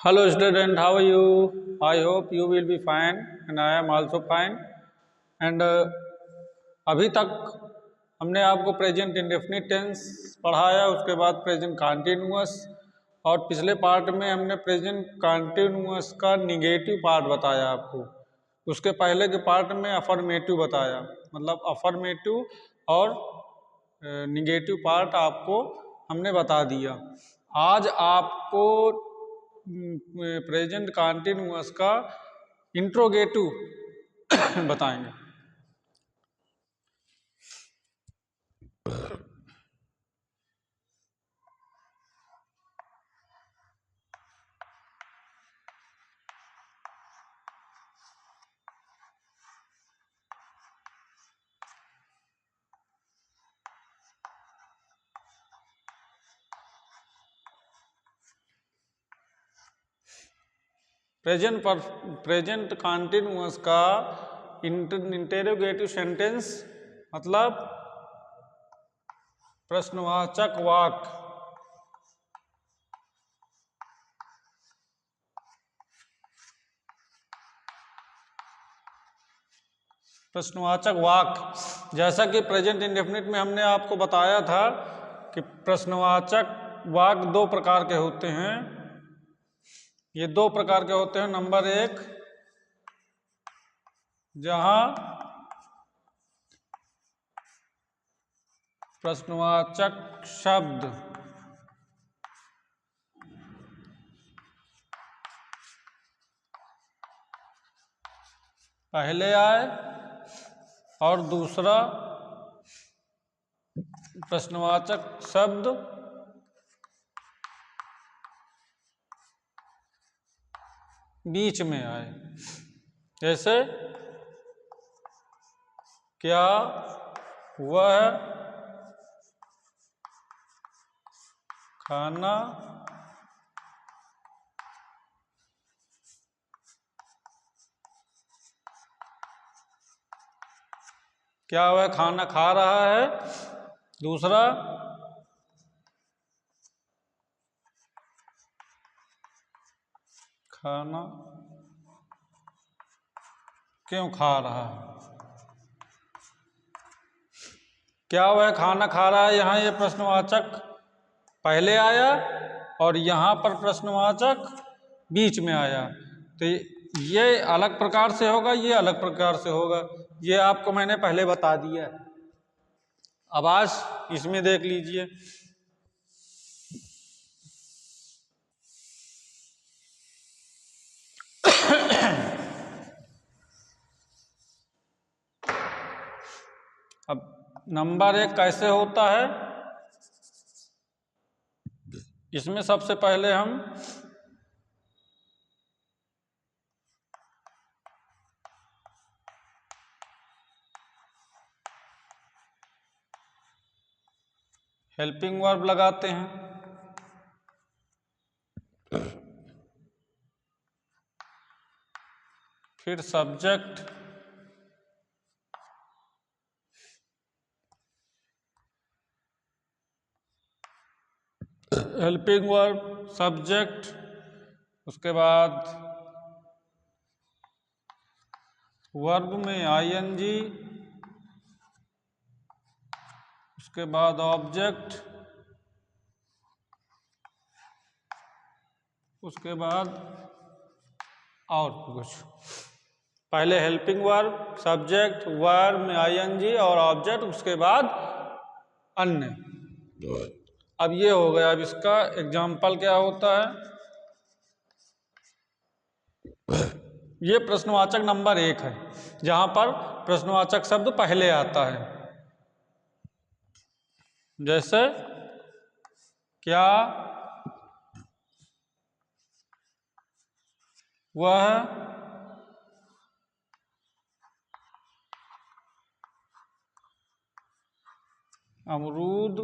Hello student, how are you? I hope you will be fine and I am also fine. And अभी तक हमने आपको present indefinite tense पढ़ाया, उसके बाद प्रेजेंट कॉन्टिन्यूअस, और पिछले पार्ट में हमने प्रेजेंट कॉन्टिन्यूअस का निगेटिव पार्ट बताया आपको। उसके पहले के पार्ट में अफर्मेटिव बताया, मतलब अफर्मेटिव और निगेटिव पार्ट आपको हमने बता दिया। आज आपको प्रेजेंट कॉन्टिन्यूअस का इंट्रोगेटिव बताएंगे। प्रेजेंट कॉन्टिन्यूअस का इंटेरोगेटिव सेंटेंस मतलब प्रश्नवाचक वाक्य। प्रश्नवाचक वाक्य, जैसा कि प्रेजेंट इंडेफिनिट में हमने आपको बताया था कि प्रश्नवाचक वाक्य दो प्रकार के होते हैं। ये दो प्रकार के होते हैं। नंबर एक, जहां प्रश्नवाचक शब्द पहले आए, और दूसरा प्रश्नवाचक शब्द बीच में आए। जैसे क्या वह खाना खा रहा है। दूसरा, खाना क्यों खा रहा है। क्या वह खाना खा रहा है, यहाँ ये प्रश्नवाचक पहले आया और यहाँ पर प्रश्नवाचक बीच में आया। तो ये अलग प्रकार से होगा, ये अलग प्रकार से होगा। ये आपको मैंने पहले बता दिया। अब आज इसमें देख लीजिए। अब नंबर एक कैसे होता है, इसमें सबसे पहले हम हेल्पिंग वर्ब लगाते हैं। फिर सब्जेक्ट, हेल्पिंग वर्ब, सब्जेक्ट, उसके बाद वर्ब में आईएनजी, उसके बाद ऑब्जेक्ट, उसके बाद और कुछ। पहले हेल्पिंग वर्ब, सब्जेक्ट, वर्ब में आईएनजी और ऑब्जेक्ट, उसके बाद अन्य। अब ये हो गया। अब इसका एग्जाम्पल क्या होता है, ये प्रश्नवाचक नंबर एक है, जहां पर प्रश्नवाचक शब्द पहले आता है। जैसे क्या वह अमरूद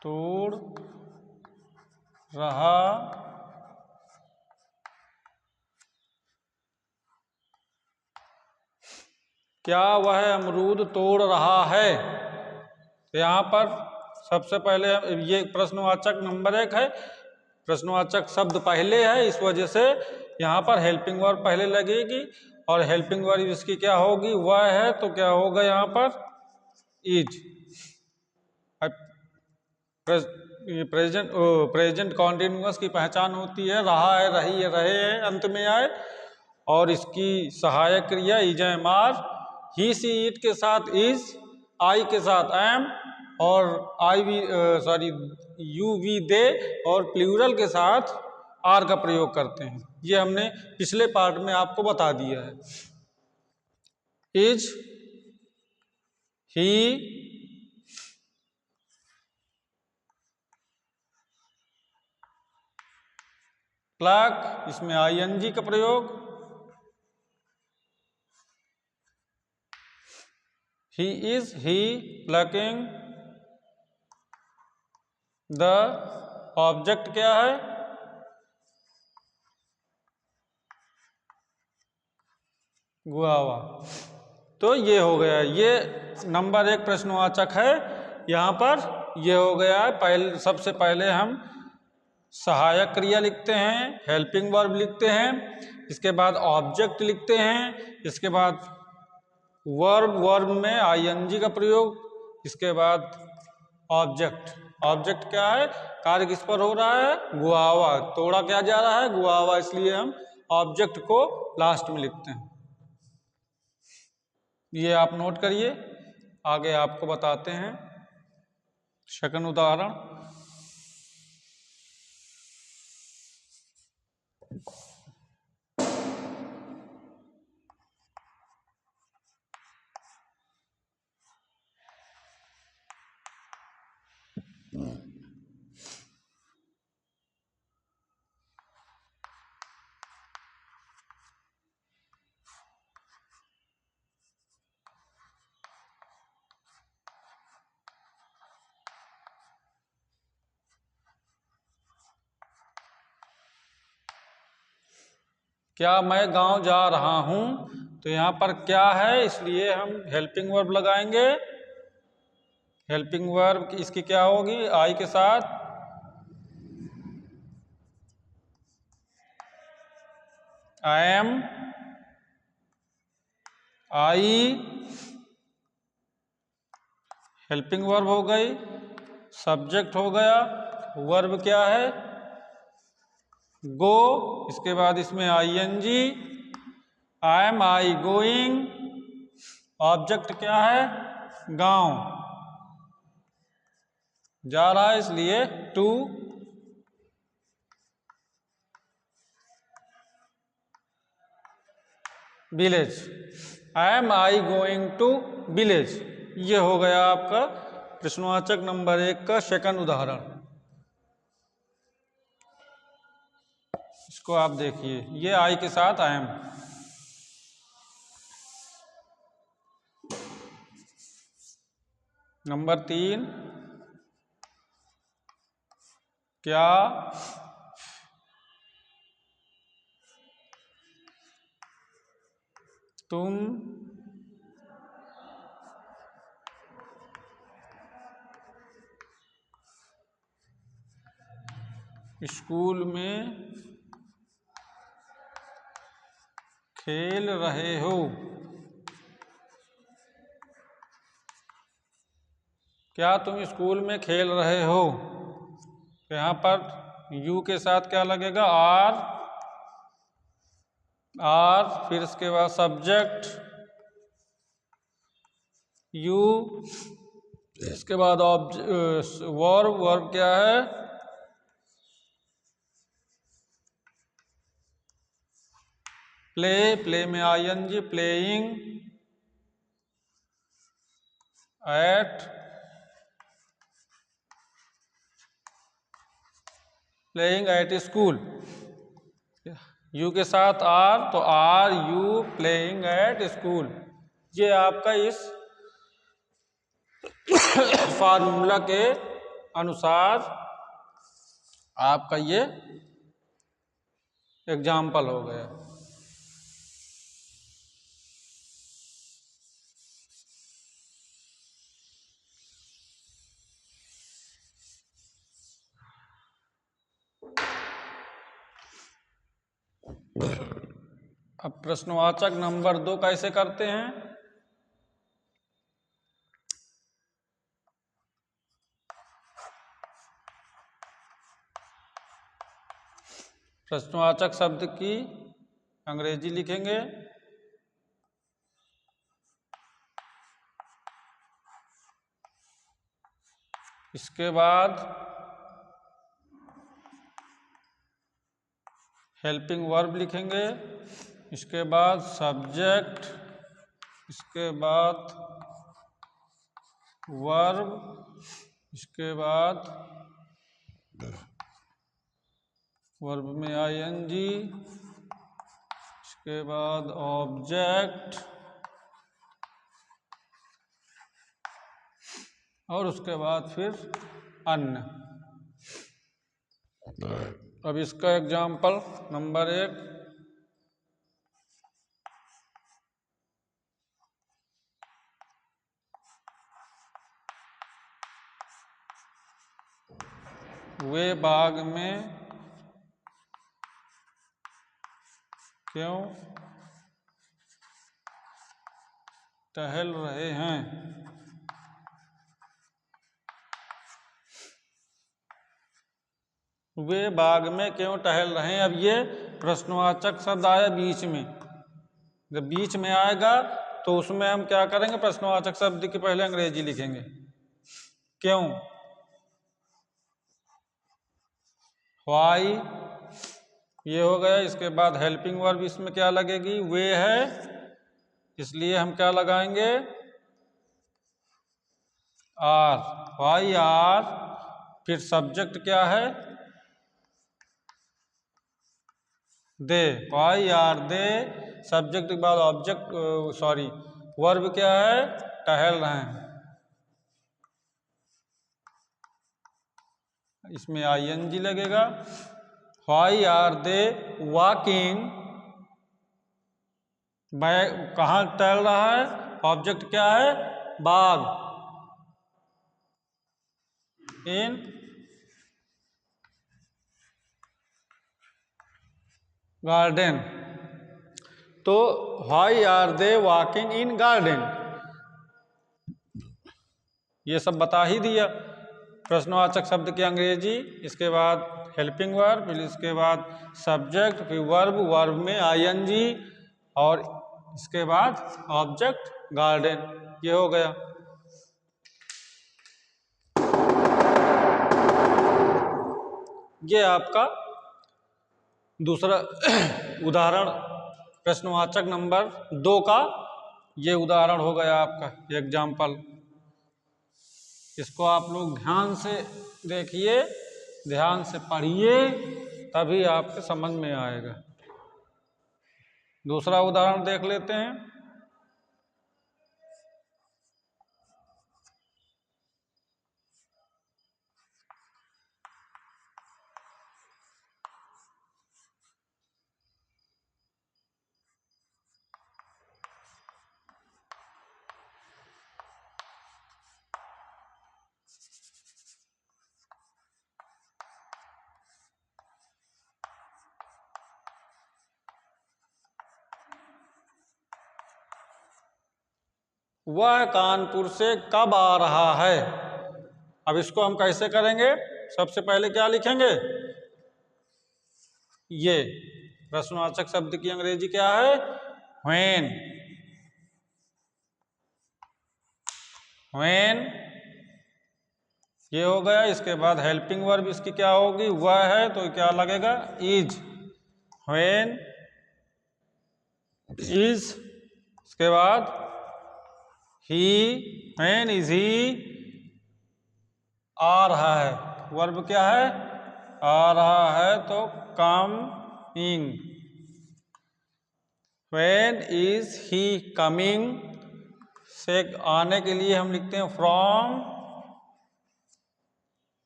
तोड़ रहा क्या वह अमरूद तोड़ रहा है। तो यहाँ पर सबसे पहले ये प्रश्नवाचक नंबर 1 है, प्रश्नवाचक शब्द पहले है, इस वजह से यहाँ पर हेल्पिंग वर्ब पहले लगेगी और हेल्पिंग वर्ब इसकी क्या होगी, वह है, तो क्या होगा यहाँ पर इज। प्रेजेंट कॉन्टिन्यूअस की पहचान होती है रहा है, रही है, रहे हैं अंत में आए, और इसकी सहायक क्रिया is am are. He she it के साथ इज, आई के साथ एम, और यू वी दे, और प्लूरल के साथ आर का प्रयोग करते हैं। ये हमने पिछले पार्ट में आपको बता दिया है। इज, ही, क्लर्क, इसमें आईएनजी का प्रयोग, he is, he plucking, the object क्या है, गुआवा। तो ये हो गया, ये नंबर 1 प्रश्नवाचक है। यहाँ पर ये हो गया है, पहले सबसे पहले हम सहायक क्रिया लिखते हैं, हेल्पिंग वर्ब लिखते हैं, इसके बाद ऑब्जेक्ट लिखते हैं, इसके बाद वर्ब, वर्ब में आईएनजी का प्रयोग, इसके बाद ऑब्जेक्ट। ऑब्जेक्ट क्या है, कार्य किस पर हो रहा है, गुआवा, तोड़ा क्या जा रहा है, गुआवा, इसलिए हम ऑब्जेक्ट को लास्ट में लिखते हैं। ये आप नोट करिए, आगे आपको बताते हैं सेकंड उदाहरण। क्या मैं गांव जा रहा हूं, तो यहां पर क्या है, इसलिए हम हेल्पिंग वर्ब लगाएंगे। हेल्पिंग वर्ब इसकी क्या होगी, आई के साथ आई एम, आई, हेल्पिंग वर्ब हो गई, सब्जेक्ट हो गया, वर्ब क्या है, गो, इसके बाद इसमें ING, I am, I going, object क्या है, गांव, जा रहा है इसलिए to, village, I am, I going to village. ये हो गया आपका प्रश्नवाचक नंबर 1 का सेकंड उदाहरण। इसको आप देखिए, ये आई के साथ आई एम। नंबर 3, क्या तुम स्कूल में खेल रहे हो, क्या तुम स्कूल में खेल रहे हो, तो यहाँ पर यू के साथ क्या लगेगा, आर, आर, फिर इसके बाद सब्जेक्ट यू, इसके बाद वर्ब, वर्ब क्या है, प्ले, प्ले में ING, playing, at, playing at school, you के साथ आर, तो are you playing at school. ये आपका इस फार्मूला के अनुसार आपका ये एग्जाम्पल हो गया। अब प्रश्नवाचक नंबर 2 कैसे करते हैं? प्रश्नवाचक शब्द की अंग्रेजी लिखेंगे। इसके बाद हेल्पिंग वर्ब लिखेंगे। इसके बाद सब्जेक्ट, इसके बाद वर्ब, इसके बाद वर्ब में आईएनजी, इसके बाद ऑब्जेक्ट और उसके बाद फिर अन्य। अब इसका एग्जाम्पल नंबर 1, वे बाग में क्यों टहल रहे हैं? वे बाग में क्यों टहल रहे हैं? अब ये प्रश्नवाचक शब्द आया बीच में। जब बीच में आएगा तो उसमें हम क्या करेंगे? प्रश्नवाचक शब्द की पहले अंग्रेजी लिखेंगे। क्यों, व्हाई, ये हो गया। इसके बाद हेल्पिंग वर्ब इसमें क्या लगेगी? वे है, इसलिए हम क्या लगाएंगे? Are, why are. फिर सब्जेक्ट क्या है? They, why are they. Subject के बाद ऑब्जेक्ट, सॉरी, वर्ब क्या है? टहल रहे हैं। इसमें आईएनजी लगेगा। व्हाई आर दे वॉकिंग, कहाँ टहल रहा है? ऑब्जेक्ट क्या है? बाग, इन गार्डन। तो why are they walking in garden, ये सब बता ही दिया। प्रश्नवाचक शब्द की अंग्रेजी, इसके बाद हेल्पिंग वर्ब, फिर इसके बाद सब्जेक्ट, फिर वर्ब, वर्ब में आईएनजी और इसके बाद ऑब्जेक्ट गार्डन, ये हो गया। ये आपका दूसरा उदाहरण प्रश्नवाचक नंबर 2 का ये उदाहरण हो गया आपका एग्जाम्पल। इसको आप लोग ध्यान से देखिए, ध्यान से पढ़िए, तभी आपके समझ में आएगा। दूसरा उदाहरण देख लेते हैं। वह कानपुर से कब आ रहा है? अब इसको हम कैसे करेंगे? सबसे पहले क्या लिखेंगे? ये प्रश्नवाचक शब्द की अंग्रेजी क्या है? व्हेन। व्हेन, ये हो गया। इसके बाद हेल्पिंग वर्ब इसकी क्या होगी? वह है, तो क्या लगेगा? इज। When is. इसके बाद ही, व्हेन इज ही आ रहा है। वर्ब क्या है? आ रहा है, तो coming. When is he coming से आने के लिए हम लिखते हैं फ्रॉम।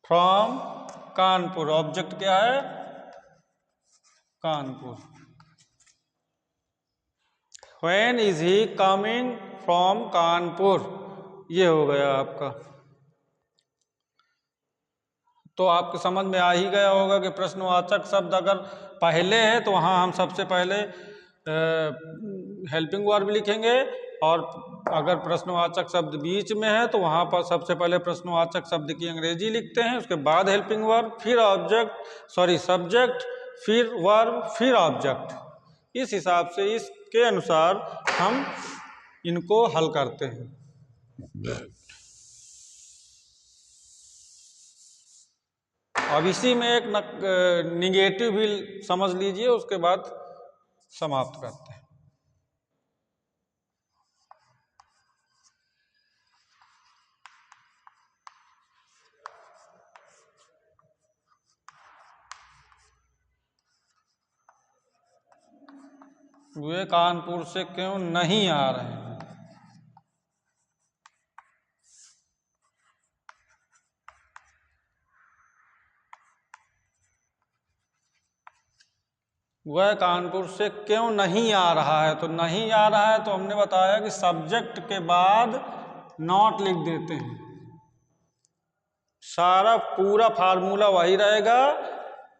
फ्रॉम कानपुर, ऑब्जेक्ट क्या है? Kanpur. When is he coming from Kanpur, ये हो गया आपका। तो आपके समझ में आ ही गया होगा कि प्रश्नवाचक शब्द अगर पहले है तो वहाँ हम सबसे पहले हेल्पिंग वर्ब लिखेंगे, और अगर प्रश्नवाचक शब्द बीच में है तो वहाँ पर सबसे पहले प्रश्नवाचक शब्द की अंग्रेजी लिखते हैं, उसके बाद हेल्पिंग वर्ब, फिर सब्जेक्ट, फिर वर्ब, फिर ऑब्जेक्ट। इस हिसाब से इसके अनुसार हम इनको हल करते हैं। अब इसी में एक निगेटिव भी समझ लीजिए, उसके बाद समाप्त करते हैं। वे कानपुर से क्यों नहीं आ रहे हैं? वह कानपुर से क्यों नहीं आ रहा है, तो नहीं आ रहा है तो हमने बताया कि सब्जेक्ट के बाद नॉट लिख देते हैं। सारा पूरा फार्मूला वही रहेगा,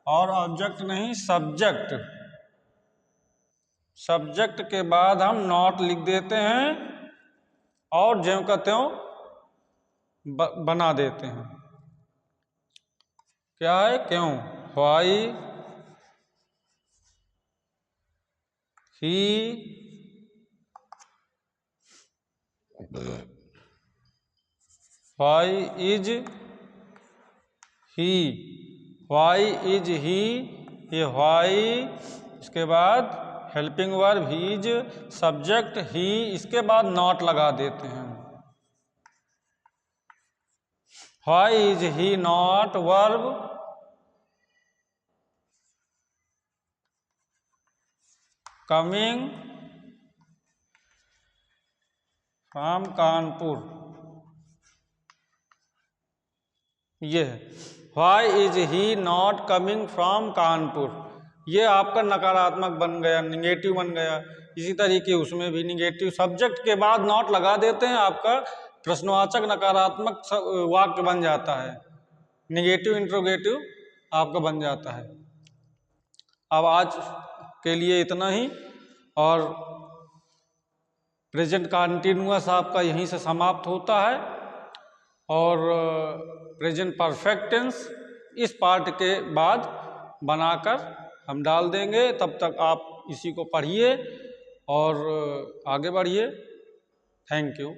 और ऑब्जेक्ट नहीं, सब्जेक्ट। सब्जेक्ट के बाद हम नॉट लिख देते हैं और ज्यों का त्यों बना देते हैं। क्या है? क्यों, why he is he, why is he, ये व्हाई, इसके बाद हेल्पिंग वर्ब हीज, सब्जेक्ट ही, इसके बाद नॉट लगा देते हैं। Why is he not verb coming from Kanpur, ये है why is he not coming from Kanpur. ये आपका नकारात्मक बन गया, निगेटिव बन गया। इसी तरीके उसमें भी निगेटिव, सब्जेक्ट के बाद नॉट लगा देते हैं, आपका प्रश्नवाचक नकारात्मक वाक्य बन जाता है, निगेटिव इंट्रोगेटिव आपका बन जाता है। अब आज के लिए इतना ही, और प्रेजेंट कंटिन्यूअस आपका यहीं से समाप्त होता है, और प्रेजेंट परफेक्ट टेंस इस पार्ट के बाद बनाकर हम डाल देंगे। तब तक आप इसी को पढ़िए और आगे बढ़िए। Thank you.